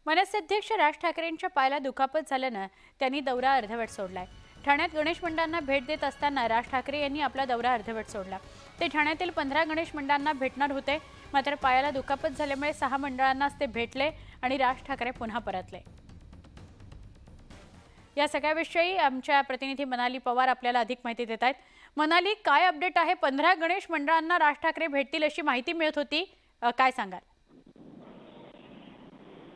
मनसे अध्यक्ष राज ठाकरेंच्या पायाला दुखापत झाल्यानं त्यांनी दौरा अर्धवट सोडलाय। ठाण्यात गणेश मंडळांना भेट देत असताना राज ठाकरे यांनी आपला दौरा अर्धवट सोडला। ते ठाण्यातील 15 गणेश मंडळांना भेटणार होते, मात्र पायाला दुखापत झाल्यामुळे 6 मंडळांनाच ते भेटले आणि राज ठाकरे पुन्हा परतले। या सगळ्याविषयी आमच्या प्रतिनिधी मनाली पवार आपल्याला अधिक माहिती देत आहेत। मनाली, काय अपडेट आहे? 15 गणेश मंडळांना राज ठाकरे भेटतील अशी माहिती मिळत होती, काय सांगाल?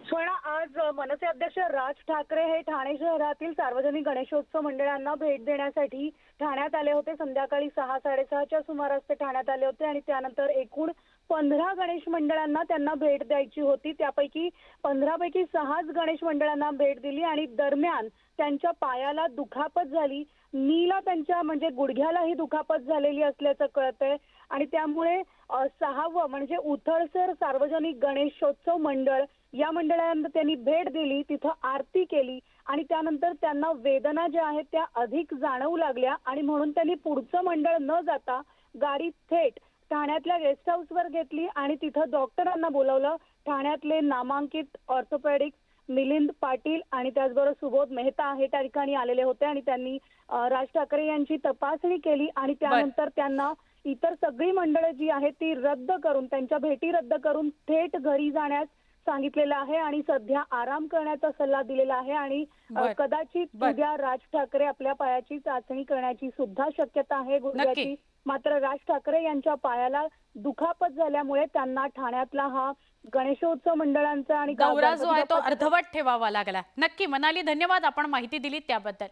स्वर्ण, आज मनसे अध्यक्ष राज ठाकरे हे ठाणे शहरातील सार्वजनिक गणेशोत्सव मंडळांना भेट देण्यासाठी ठाण्यात आले होते। संध्याकाळी 6-6:30च्या सुमारास ते ठाण्यात आले होते आणि त्यानंतर एकूण 15 गणेश मंडळांना त्यांना भेट द्यायची होती। त्यापैकी 15 पैकी 6च गणेश मंडळांना भेट दिली आणि दरम्यान त्यांच्या पायाला दुखापत झाली। नीला त्यांच्या म्हणजे गुडघ्यालाही दुखापत झालेली असल्याचं कळतंय आणि त्यामुळे 6वं म्हणजे उथळसर सार्वजनिक गणेशोत्सव मंडळ या मंडळांना त्यांनी भेट दिली, तिथं आरती केली आणि त्यानंतर त्यांना वेदना ज्या आहेत त्या अधिक जाणवू लागल्या आणि म्हणून त्यांनी पुढचं मंडळ न जाता गाडी थेट ठाण्यातल्या गेस्ट हाऊसवर घेतली आणि तिथं डॉक्टरांना बोलावलं। ठाण्यातले नामांकित ऑर्थोपेडिक मिलिंद पाटील आणि त्याचबरोबर सुबोध मेहता हे त्या ठिकाणी आलेले होते आणि त्यांनी राज ठाकरे यांची तपासणी केली आणि त्यानंतर त्यांना इतर सगळी मंडळं जी आहेत ती रद्द करून, त्यांच्या भेटी रद्द करून थेट घरी जाण्यास सांगितलेलं आहे आणि सध्या आराम करण्याचा सल्ला दिलेला आहे आणि कदाचित उद्या राज ठाकरे आपल्या पायाची चाचणी करण्याची सुद्धा शक्यता आहे गुडघ्याची। मात्र राज ठाकरे यांच्या पायाला दुखापत झाल्यामुळे त्यांना ठाण्यातला हा गणेशोत्सव मंडळांचा आणि दौरा जो आहे तो अर्धवट ठेवावा लागला। नक्की मनाली, धन्यवाद आपण माहिती दिली त्याबद्दल।